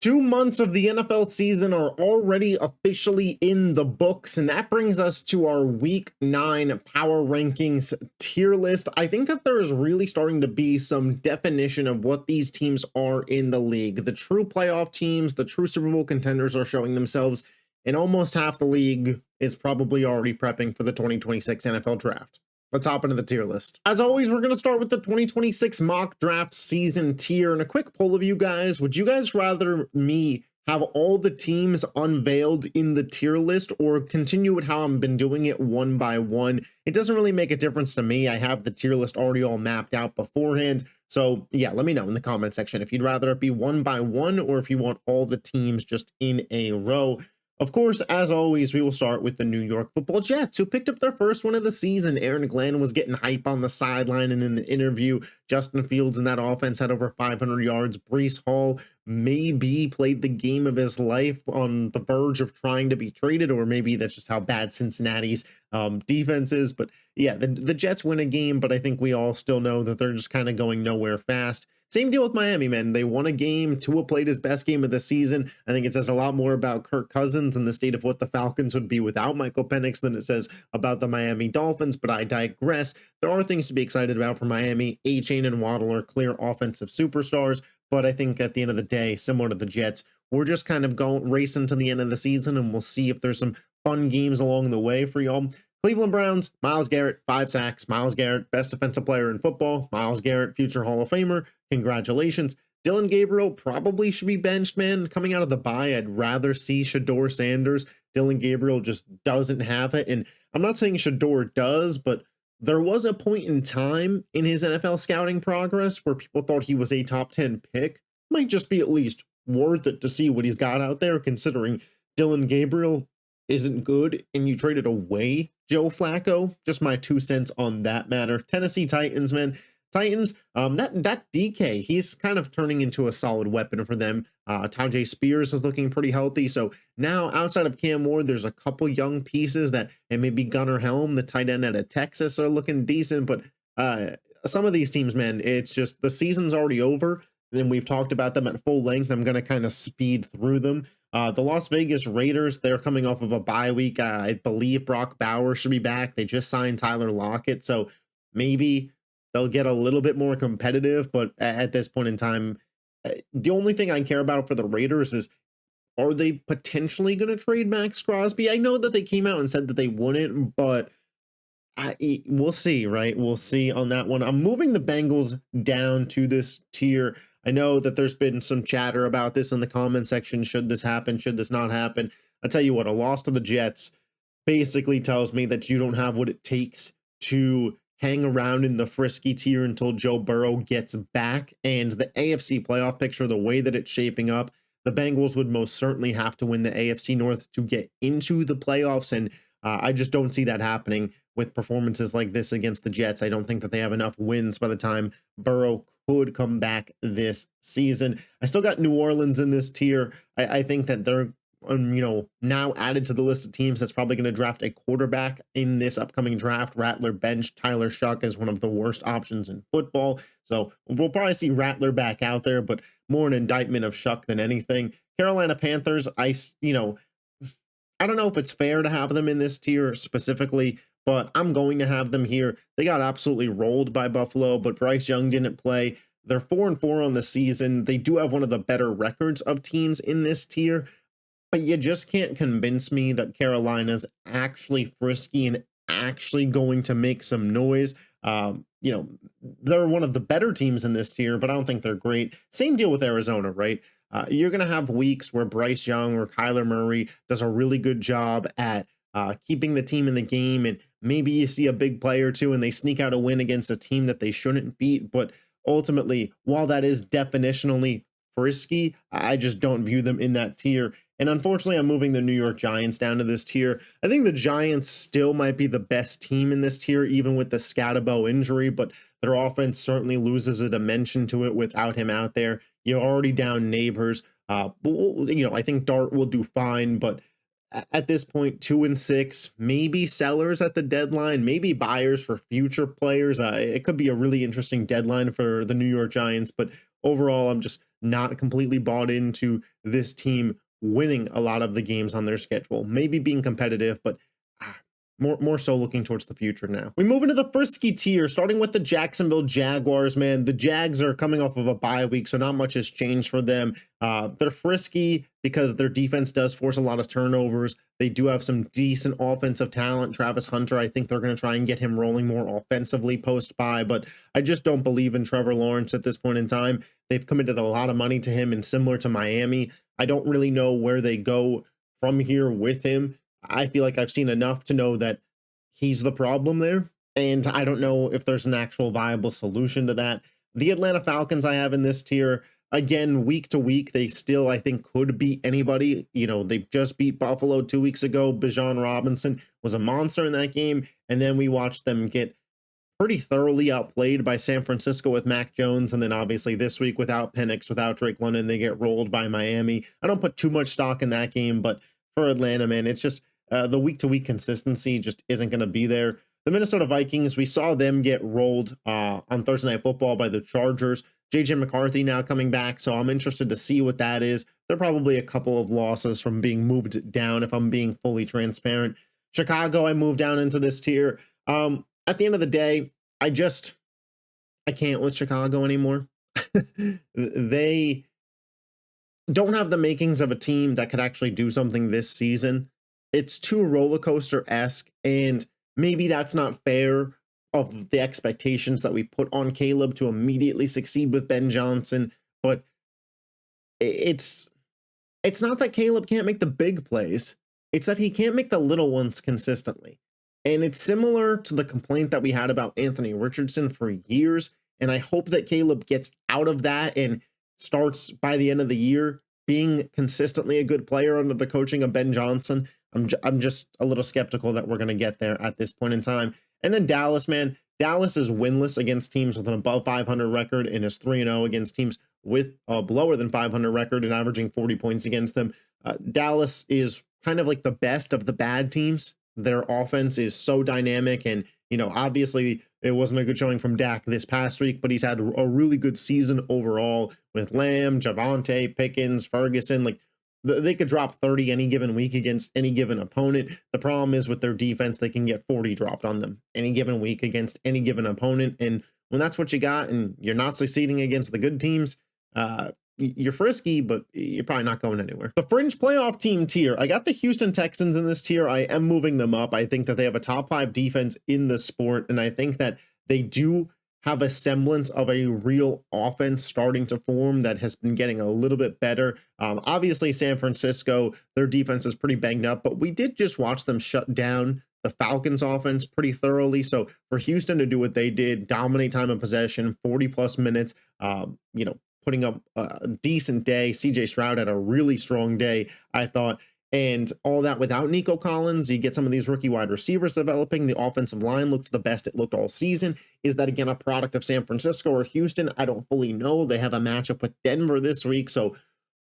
2 months of the NFL season are already officially in the books, and that brings us to our Week 9 Power Rankings tier list. I think that there is really starting to be some definition of what these teams are in the league. The true playoff teams, the true Super Bowl contenders are showing themselves, and almost half the league is probably already prepping for the 2026 NFL Draft. Let's hop into the tier list. As always, we're going to start with the 2026 Mock Draft Season tier. And a quick poll of you guys, would you guys rather me have all the teams unveiled in the tier list or continue with how I've been doing it one by one? It doesn't really make a difference to me. I have the tier list already all mapped out beforehand. So yeah, let me know in the comment section if you'd rather it be one by one or if you want all the teams just in a row. Of course, as always, we will start with the New York Football Jets, who picked up their first win of the season. Aaron Glenn was getting hype on the sideline and in the interview. Justin Fields in that offense had over 500 yards. Breece Hall maybe played the game of his life on the verge of trying to be traded, or maybe that's just how bad Cincinnati's defense is. But yeah, the Jets win a game, but I think we all still know that they're just kind of going nowhere fast. Same deal with Miami, man. They won a game. Tua played his best game of the season. I think it says a lot more about Kirk Cousins and the state of what the Falcons would be without Michael Penix than it says about the Miami Dolphins, but I digress. There are things to be excited about for Miami. A-Chain and Waddle are clear offensive superstars, but I think at the end of the day, similar to the Jets, we're just kind of going racing to the end of the season, and we'll see if there's some fun games along the way for y'all. Cleveland Browns, Myles Garrett, 5 sacks. Myles Garrett, best defensive player in football. Myles Garrett, future Hall of Famer. Congratulations. Dylan Gabriel probably should be benched, man. Coming out of the bye, I'd rather see Shador Sanders. Dylan Gabriel just doesn't have it. And I'm not saying Shador does, but there was a point in time in his NFL scouting progress where people thought he was a top 10 pick. Might just be at least worth it to see what he's got out there, considering Dylan Gabriel isn't good and you traded away Joe Flacco. Just my 2 cents on that matter. Tennessee Titans, man. Titans, that DK, he's kind of turning into a solid weapon for them. Tajay Spears is looking pretty healthy. So now outside of Cam Ward, there's a couple young pieces that, and maybe Gunnar Helm, the tight end out of Texas, are looking decent. But some of these teams, man, it's just the season's already over. And we've talked about them at full length. I'm going to kind of speed through them. The Las Vegas Raiders, they're coming off of a bye week. I believe Brock Bowers should be back. They just signed Tyler Lockett. So maybe they'll get a little bit more competitive, but at this point in time, the only thing I care about for the Raiders is, are they potentially going to trade Max Crosby? I know that they came out and said that they wouldn't, but we'll see, right? We'll see on that one. I'm moving the Bengals down to this tier. I know that there's been some chatter about this in the comment section. Should this happen? Should this not happen? I'll tell you what, a loss to the Jets basically tells me that you don't have what it takes to hang around in the Frisky tier until Joe Burrow gets back. And the AFC playoff picture, the way that it's shaping up, the Bengals would most certainly have to win the AFC North to get into the playoffs. And I just don't see that happening with performances like this against the Jets. I don't think that they have enough wins by the time Burrow could come back this season. I still got New Orleans in this tier. I think that they're now added to the list of teams that's probably going to draft a quarterback in this upcoming draft. Rattler bench Tyler Shuck is one of the worst options in football. So we'll probably see Rattler back out there, but more an indictment of Shuck than anything. Carolina Panthers, I don't know if it's fair to have them in this tier specifically, but I'm going to have them here. They got absolutely rolled by Buffalo, but Bryce Young didn't play. They're 4-4 on the season. They do have one of the better records of teams in this tier. But you just can't convince me that Carolina's actually frisky and actually going to make some noise. They're one of the better teams in this tier, but I don't think they're great. Same deal with Arizona, right? You're going to have weeks where Bryce Young or Kyler Murray does a really good job at keeping the team in the game, and maybe you see a big play or two and they sneak out a win against a team that they shouldn't beat. But ultimately, while that is definitionally frisky, I just don't view them in that tier. And unfortunately, I'm moving the New York Giants down to this tier. I think the Giants still might be the best team in this tier, even with the Scatterbo injury, but their offense certainly loses a dimension to it without him out there. You're already down Neighbors. I think Dart will do fine, but at this point, 2-6, maybe sellers at the deadline, maybe buyers for future players. It could be a really interesting deadline for the New York Giants, but overall, I'm just not completely bought into this team winning a lot of the games on their schedule, maybe being competitive, but more so looking towards the future now. We move into the Frisky tier, starting with the Jacksonville Jaguars, man. The Jags are coming off of a bye week, so not much has changed for them. They're frisky because their defense does force a lot of turnovers. They do have some decent offensive talent. Travis Hunter, I think they're going to try and get him rolling more offensively post-bye, but I just don't believe in Trevor Lawrence at this point in time. They've committed a lot of money to him, and similar to Miami, I don't really know where they go from here with him. I feel like I've seen enough to know that he's the problem there, and I don't know if there's an actual viable solution to that. The Atlanta Falcons I have in this tier, again, week to week, they still, I think, could beat anybody. You know, they just beat Buffalo 2 weeks ago. Bijan Robinson was a monster in that game, and then we watched them get pretty thoroughly outplayed by San Francisco with Mac Jones, and then obviously this week without Penix, without Drake London, they get rolled by Miami. I don't put too much stock in that game, but for Atlanta, man, it's just the week-to-week consistency just isn't going to be there. The Minnesota Vikings, we saw them get rolled on Thursday Night Football by the Chargers. J.J. McCarthy now coming back, so I'm interested to see what that is. They're probably a couple of losses from being moved down, if I'm being fully transparent. Chicago, I moved down into this tier. At the end of the day, I can't with Chicago anymore. They don't have the makings of a team that could actually do something this season. It's too roller coaster-esque, and maybe that's not fair of the expectations that we put on Caleb to immediately succeed with Ben Johnson, but it's not that Caleb can't make the big plays. It's that he can't make the little ones consistently. And it's similar to the complaint that we had about Anthony Richardson for years, and I hope that Caleb gets out of that and starts by the end of the year being consistently a good player under the coaching of Ben Johnson. I'm just a little skeptical that we're going to get there at this point in time. And then Dallas, man. Dallas is winless against teams with an above 500 record and is 3-0 against teams with a lower than 500 record and averaging 40 points against them. Dallas is kind of like the best of the bad teams. Their offense is so dynamic, and, you know, obviously it wasn't a good showing from Dak this past week, but he's had a really good season overall with Lamb, Javonte, Pickens, Ferguson. Like, they could drop 30 any given week against any given opponent. The problem is with their defense, they can get 40 dropped on them any given week against any given opponent. And when that's what you got and you're not succeeding against the good teams, you're frisky, but you're probably not going anywhere. The Fringe Playoff team tier. I got the Houston Texans in this tier. I am moving them up. I think that they have a top 5 defense in the sport, and I think that they do have a semblance of a real offense starting to form that has been getting a little bit better. Obviously, San Francisco, their defense is pretty banged up, but we did just watch them shut down the Falcons offense pretty thoroughly. So for Houston to do what they did, dominate time of possession, 40 plus minutes, putting up a decent day. CJ Stroud had a really strong day, I thought. And all that without Nico Collins, you get some of these rookie wide receivers developing. The offensive line looked the best it looked all season. Is that, again, a product of San Francisco or Houston? I don't fully know. They have a matchup with Denver this week, so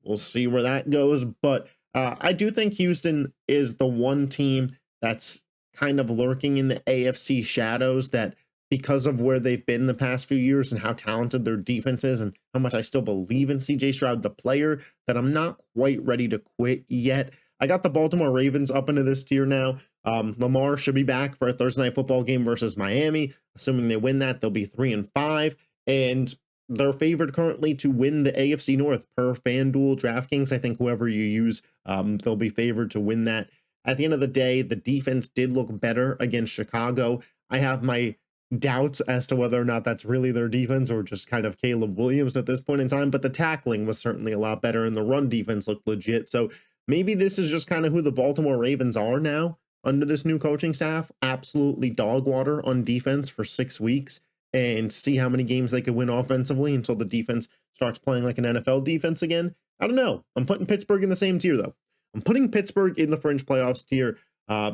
we'll see where that goes. But I do think Houston is the one team that's kind of lurking in the AFC shadows, that because of where they've been the past few years and how talented their defense is and how much I still believe in CJ Stroud, the player, that I'm not quite ready to quit yet. I got the Baltimore Ravens up into this tier now. Lamar should be back for a Thursday Night Football game versus Miami. Assuming they win that, they'll be 3-5. And they're favored currently to win the AFC North per FanDuel DraftKings. I think whoever you use, they'll be favored to win that. At the end of the day, the defense did look better against Chicago. I have my doubts as to whether or not that's really their defense or just kind of Caleb Williams at this point in time, but the tackling was certainly a lot better and the run defense looked legit. So maybe this is just kind of who the Baltimore Ravens are now under this new coaching staff. Absolutely dog water on defense for 6 weeks and see how many games they could win offensively until the defense starts playing like an NFL defense again. I don't know. I'm putting Pittsburgh in the same tier, though. I'm putting Pittsburgh in the Fringe Playoffs tier.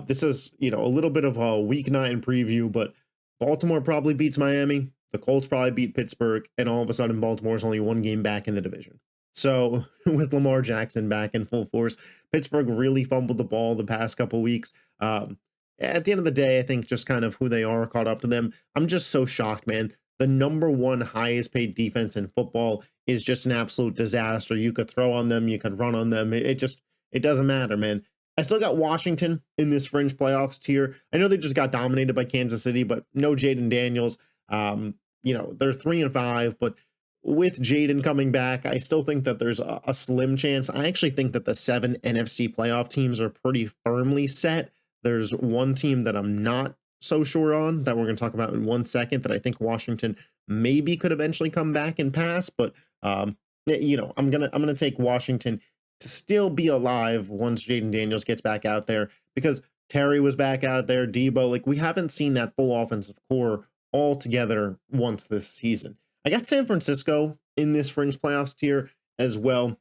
This is, a little bit of a Week 9 preview, but Baltimore probably beats Miami. The Colts probably beat Pittsburgh, and all of a sudden Baltimore is only 1 game back in the division. So with Lamar Jackson back in full force, Pittsburgh really fumbled the ball the past couple weeks. At the end of the day, I think just kind of who they are caught up to them. I'm just so shocked, man. The number 1 highest paid defense in football is just an absolute disaster. You could throw on them, you could run on them. It doesn't matter, man. I still got Washington in this fringe playoffs tier. I know they just got dominated by Kansas City, but no Jaden Daniels. They're 3-5, but with Jaden coming back, I still think that there's a slim chance. I actually think that the 7 NFC playoff teams are pretty firmly set. There's one team that I'm not so sure on that we're going to talk about in 1 second that I think Washington maybe could eventually come back and pass, but I'm gonna take Washington to still be alive once Jaden Daniels gets back out there, because Terry was back out there, Debo, like we haven't seen that full offensive core all together once this season. I got San Francisco in this fringe playoffs tier as well,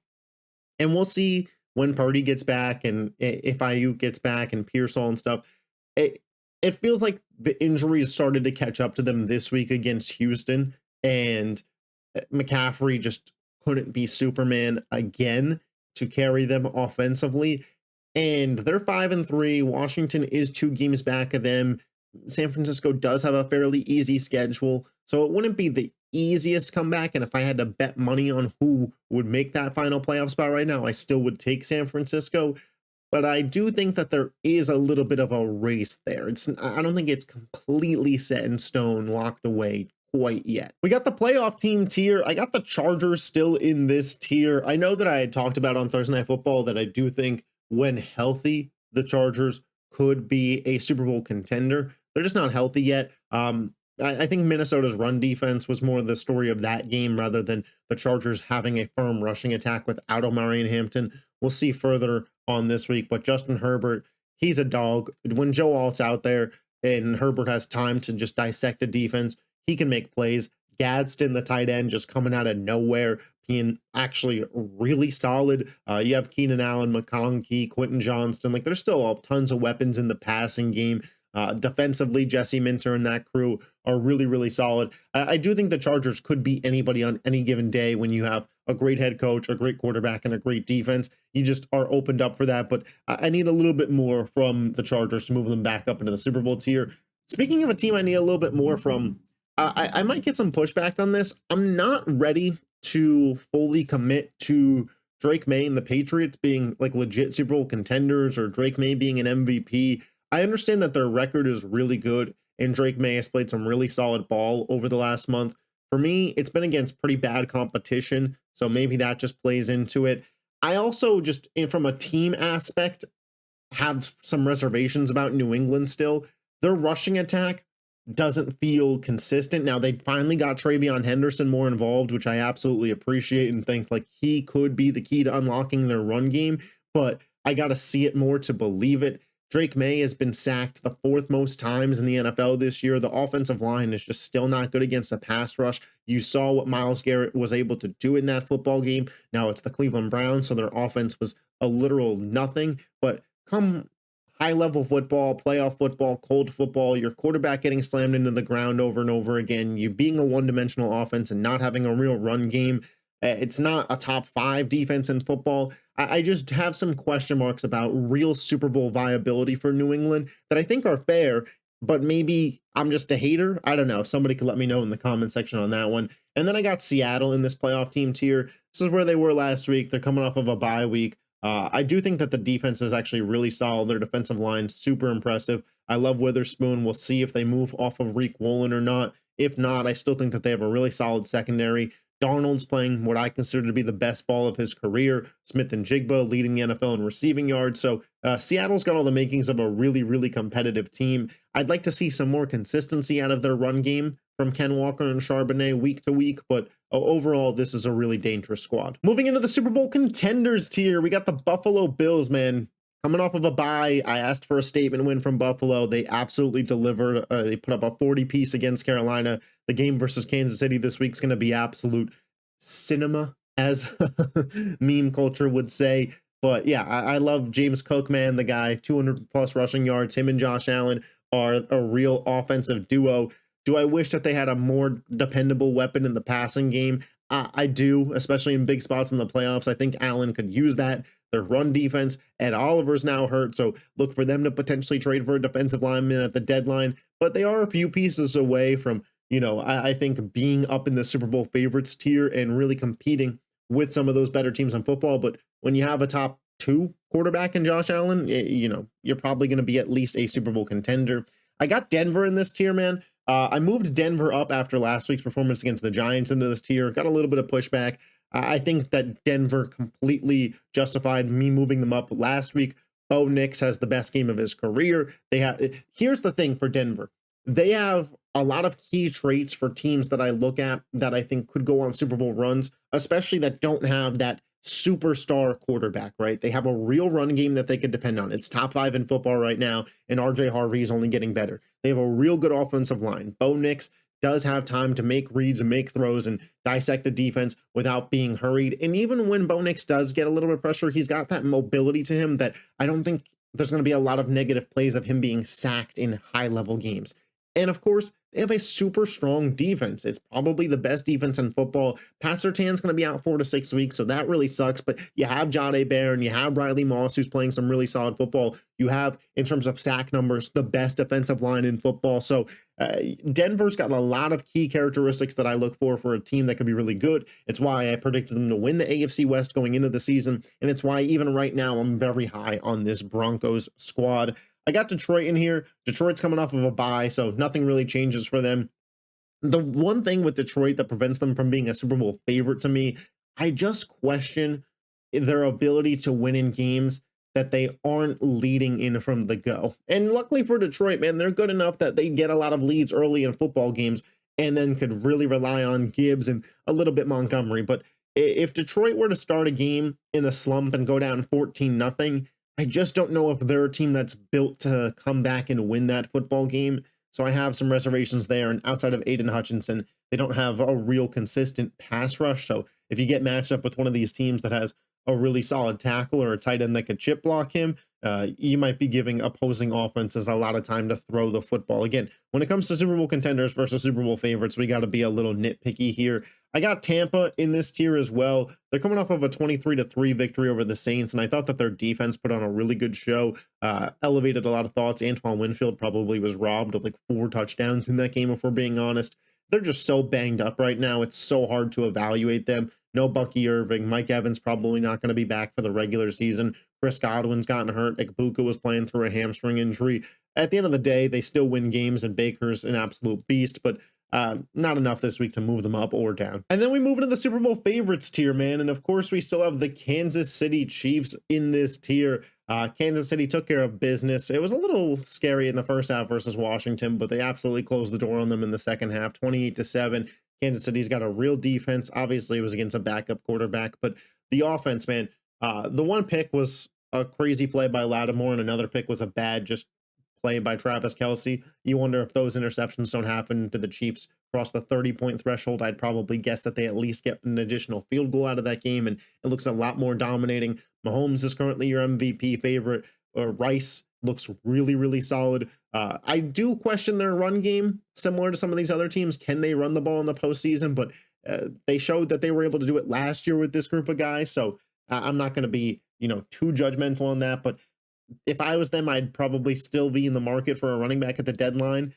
and we'll see when Purdy gets back and if Ayuk gets back and Pearsall and stuff. It feels like the injuries started to catch up to them this week against Houston, and McCaffrey just couldn't be Superman again to carry them offensively. And they're 5-3. Washington is 2 games back of them. San Francisco does have a fairly easy schedule, so it wouldn't be the easiest comeback. And if I had to bet money on who would make that final playoff spot right now, I still would take San Francisco. But I do think that there is a little bit of a race there. I don't think it's completely set in stone, locked away quite yet. We got the playoff team tier. I got the Chargers still in this tier. I know that I had talked about on Thursday Night Football that I do think when healthy, the Chargers could be a Super Bowl contender. They're just not healthy yet. I think Minnesota's run defense was more the story of that game rather than the Chargers having a firm rushing attack without Omari and Hampton. We'll see further on this week, but Justin Herbert, he's a dog. When Joe Alt's out there and Herbert has time to just dissect a defense, he can make plays. Gadsden, the tight end, just coming out of nowhere, being actually really solid. You have Keenan Allen, McConkey, Quentin Johnston. Like, there's still tons of weapons in the passing game. Defensively, Jesse Minter and that crew are really, really solid. I do think the Chargers could beat anybody on any given day when you have a great head coach, a great quarterback, and a great defense. You just are opened up for that, but I need a little bit more from the Chargers to move them back up into the Super Bowl tier. Speaking of a team I need a little bit more from, I might get some pushback on this. I'm not ready to fully commit to Drake May and the Patriots being like legit Super Bowl contenders or Drake May being an MVP. I understand that their record is really good and Drake May has played some really solid ball over the last month. For me, it's been against pretty bad competition, so maybe that just plays into it. I also just, from a team aspect, have some reservations about New England still. Their rushing attack doesn't feel consistent. Now, they finally got Travion Henderson more involved, which I absolutely appreciate and think like he could be the key to unlocking their run game, but I got to see it more to believe it. Drake May has been sacked the 4th most times in the NFL this year. The offensive line is just still not good against the pass rush. You saw what Myles Garrett was able to do in that football game. Now it's the Cleveland Browns, so their offense was a literal nothing. But come high-level football, playoff football, cold football, your quarterback getting slammed into the ground over and over again, you being a one-dimensional offense and not having a real run game, it's not a top 5 defense in football. I just have some question marks about real Super Bowl viability for New England that I think are fair, but maybe I'm just a hater. I don't know. Somebody could let me know in the comment section on that one. And then I got Seattle in this playoff team tier. This is where they were last week. They're coming off of a bye week. I do think that the defense is actually really solid. Their defensive line, super impressive. I love Witherspoon. We'll see if they move off of Reek Woolen or not. If not, I still think that they have a really solid secondary. Darnold's playing what I consider to be the best ball of his career. Smith and Jigba leading the NFL in receiving yards. So Seattle's got all the makings of a really, really competitive team. I'd like to see some more consistency out of their run game from Ken Walker and Charbonnet week to week, but overall, this is a really dangerous squad. Moving into the Super Bowl contenders tier, we got the Buffalo Bills, man. Coming off of a bye, I asked for a statement win from Buffalo. They absolutely delivered. They put up a 40-piece against Carolina. The game versus Kansas City this week is going to be absolute cinema, as meme culture would say. But yeah, I love James Cook, man, the guy, 200-plus rushing yards. Him and Josh Allen are a real offensive duo. Do I wish that they had a more dependable weapon in the passing game? I do, especially in big spots in the playoffs. I think Allen could use that. Their run defense, Ed Oliver's now hurt, so look for them to potentially trade for a defensive lineman at the deadline. But they are a few pieces away from I think being up in the Super Bowl favorites tier and really competing with some of those better teams in football. But when you have a top two quarterback in Josh Allen, you're probably going to be at least a Super Bowl contender. I got Denver in this tier, man. I moved Denver up after last week's performance against the Giants into this tier. Got a little bit of pushback. I think that Denver completely justified me moving them up last week. Bo Nix has the best game of his career. Here's the thing for Denver. They have a lot of key traits for teams that I look at that I think could go on Super Bowl runs, especially that don't have that superstar quarterback, right? They have a real run game that they could depend on. It's top 5 in football right now, and RJ Harvey is only getting better. They have a real good offensive line. Bo Nix does have time to make reads and make throws and dissect the defense without being hurried. And even when Bo Nix does get a little bit of pressure, he's got that mobility to him that I don't think there's going to be a lot of negative plays of him being sacked in high-level games. And of course, they have a super strong defense. It's probably the best defense in football. Pat Surtain's going to be out 4 to 6 weeks, so that really sucks. But you have Jahdae Barron, you have Riley Moss, who's playing some really solid football. You have, in terms of sack numbers, the best defensive line in football. So Denver's got a lot of key characteristics that I look for a team that could be really good. It's why I predicted them to win the AFC West going into the season, and it's why even right now I'm very high on this Broncos squad. I got Detroit in here. Detroit's coming off of a bye, so nothing really changes for them. The one thing with Detroit that prevents them from being a Super Bowl favorite to me, I just question their ability to win in games that they aren't leading in from the go. And luckily for Detroit, man, they're good enough that they get a lot of leads early in football games and then could really rely on Gibbs and a little bit Montgomery. But if Detroit were to start a game in a slump and go down 14-0, I just don't know if they're a team that's built to come back and win that football game. So I have some reservations there. And outside of Aiden Hutchinson, they don't have a real consistent pass rush. So if you get matched up with one of these teams that has a really solid tackle or a tight end that could chip block him, you might be giving opposing offenses a lot of time to throw the football. Again, when it comes to Super Bowl contenders versus Super Bowl favorites, we got to be a little nitpicky here. I got Tampa in this tier as well. They're coming off of a 23-3 victory over the Saints, and I thought that their defense put on a really good show, elevated a lot of thoughts. Antoine Winfield probably was robbed of like 4 touchdowns in that game, if we're being honest. They're just so banged up right now. It's so hard to evaluate them. No Bucky Irving. Mike Evans probably not going to be back for the regular season. Chris Godwin's gotten hurt. Ikbuka was playing through a hamstring injury. At the end of the day, they still win games, and Baker's an absolute beast, but not enough this week to move them up or down. And then we move into the Super Bowl favorites tier, man. And of course, we still have the Kansas City Chiefs in this tier. Kansas City took care of business. It was a little scary in the first half versus Washington, but they absolutely closed the door on them in the second half, 28-7. Kansas City's got a real defense. Obviously, it was against a backup quarterback, but the offense, man, the one pick was a crazy play by Lattimore, and another pick was a bad just play by Travis Kelce. You wonder if those interceptions don't happen to the Chiefs cross the 30-point threshold. I'd probably guess that they at least get an additional field goal out of that game, and it looks a lot more dominating. Mahomes is currently your MVP favorite. Rice looks really, really solid. I do question their run game, similar to some of these other teams. Can they run the ball in the postseason? But they showed that they were able to do it last year with this group of guys. So I'm not going to be, too judgmental on that. But if I was them, I'd probably still be in the market for a running back at the deadline.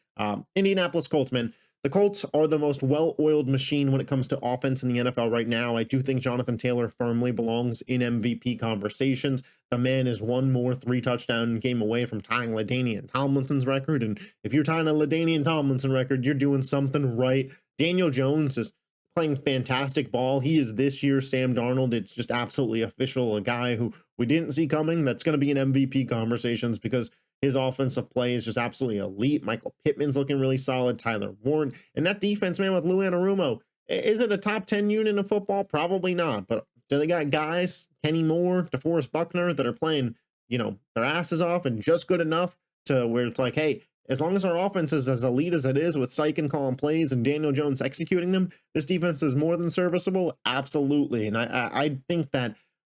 Indianapolis Colts, man. The Colts are the most well-oiled machine when it comes to offense in the NFL right now. I do think Jonathan Taylor firmly belongs in MVP conversations. The man is one more 3-touchdown game away from tying LaDainian Tomlinson's record. And if you're tying a LaDainian Tomlinson record, you're doing something right. Daniel Jones is playing fantastic ball. He is this year's Sam Darnold. It's just absolutely official. A guy who we didn't see coming that's going to be in MVP conversations because his offensive play is just absolutely elite. Michael Pittman's looking really solid. Tyler Warren. And that defense, man, with Lou Anarumo. Is it a top 10 unit in football? Probably not. But do they got guys, Kenny Moore, DeForest Buckner, that are playing, their asses off and just good enough to where it's like, hey, as long as our offense is as elite as it is with Steichen calling plays and Daniel Jones executing them, this defense is more than serviceable? Absolutely. And I think that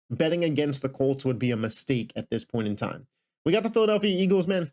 betting against the Colts would be a mistake at this point in time. We got the Philadelphia Eagles, man.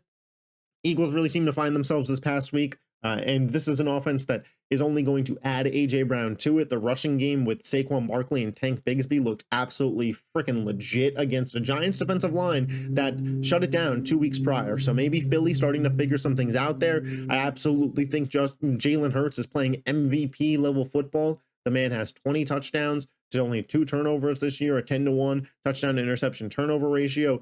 Eagles really seem to find themselves this past week. And this is an offense that is only going to add AJ Brown to it. The rushing game with Saquon Barkley and Tank Bigsby looked absolutely freaking legit against a Giants defensive line that shut it down 2 weeks prior. So maybe Philly starting to figure some things out there. I absolutely think just Jalen Hurts is playing MVP level football. The man has 20 touchdowns to only 2 turnovers this year, a 10-to-1 touchdown to interception turnover ratio.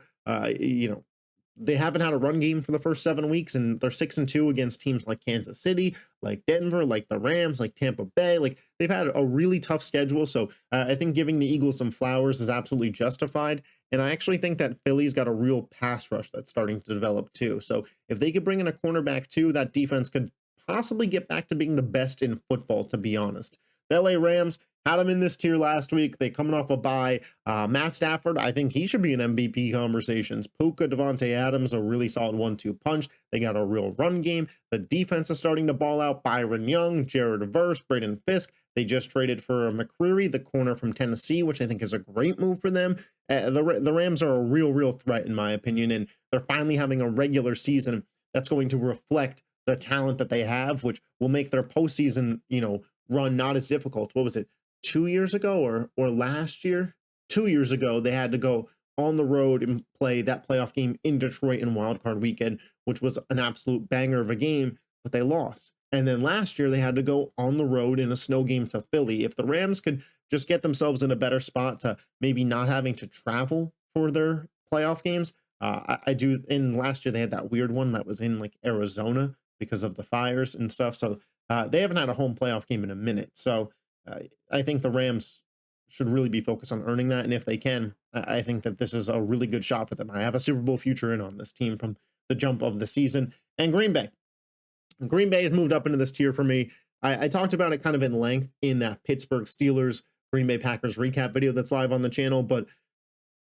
They haven't had a run game for the first 7 weeks, and they're 6-2 against teams like Kansas City, like Denver, like the Rams, like Tampa Bay. Like, they've had a really tough schedule. So I think giving the Eagles some flowers is absolutely justified. And I actually think that Philly's got a real pass rush that's starting to develop too. So if they could bring in a cornerback too, that defense could possibly get back to being the best in football, to be honest. The LA Rams had them in this tier last week. They coming off a bye. Matt Stafford, I think he should be in MVP conversations. Puka, Devontae Adams, a really solid 1-2 punch. They got a real run game. The defense is starting to ball out. Byron Young, Jared Verse, Braden Fisk. They just traded for McCreary, the corner from Tennessee, which I think is a great move for them. The Rams are a real threat, in my opinion, and they're finally having a regular season that's going to reflect the talent that they have, which will make their postseason, run not as difficult. What was it, 2 years ago or last year? 2 years ago, they had to go on the road and play that playoff game in Detroit in wildcard weekend, which was an absolute banger of a game, but they lost. And then last year, they had to go on the road in a snow game to Philly. If the Rams could just get themselves in a better spot to maybe not having to travel for their playoff games, I do. In last year, they had that weird one that was in like Arizona because of the fires and stuff. So they haven't had a home playoff game in a minute. So I think the Rams should really be focused on earning that. And if they can, I think that this is a really good shot for them. I have a Super Bowl future in on this team from the jump of the season. And Green Bay. Green Bay has moved up into this tier for me. I talked about it kind of in length in that Pittsburgh Steelers, Green Bay Packers recap video that's live on the channel. But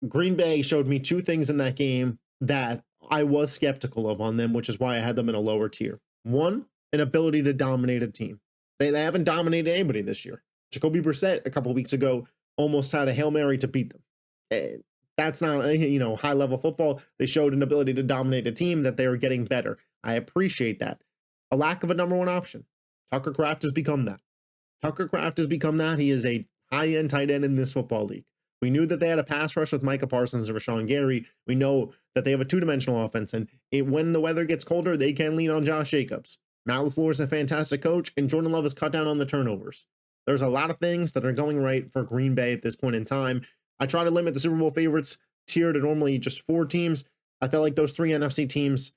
Green Bay showed me 2 things in that game that I was skeptical of on them, which is why I had them in a lower tier. One, an ability to dominate a team. They haven't dominated anybody this year. Jacoby Brissett a couple of weeks ago almost had a Hail Mary to beat them. That's not, high level football. They showed an ability to dominate a team, that they were getting better. I appreciate that. A lack of a number 1 option. Tucker Kraft has become that. He is a high-end tight end in this football league. We knew that they had a pass rush with Micah Parsons and Rashawn Gary. We know that they have a 2-dimensional offense, and when the weather gets colder, they can lean on Josh Jacobs. Matt LaFleur is a fantastic coach, and Jordan Love has cut down on the turnovers. There's a lot of things that are going right for Green Bay at this point in time. I try to limit the Super Bowl favorites tier to normally just 4 teams. I felt like those 3 NFC teams,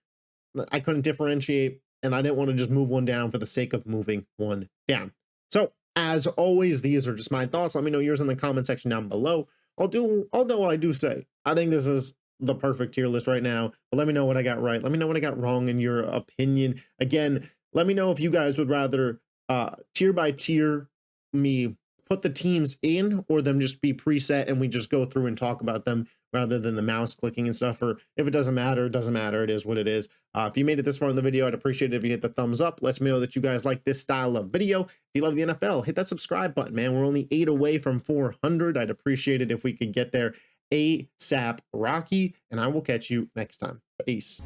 I couldn't differentiate, and I didn't want to just move one down for the sake of moving one down. So, as always, these are just my thoughts. Let me know yours in the comment section down below. Although I do say, I think this is the perfect tier list right now, but let me know what I got right. Let me know what I got wrong in your opinion. Again, let me know if you guys would rather tier by tier me put the teams in, or them just be preset and we just go through and talk about them rather than the mouse clicking and stuff. Or if it doesn't matter, it doesn't matter. It is what it is. If you made it this far in the video, I'd appreciate it if you hit the thumbs up. Let me know that you guys like this style of video. If you love the NFL, hit that subscribe button, man. We're only 8 away from 400. I'd appreciate it if we could get there ASAP Rocky, and I will catch you next time. Peace.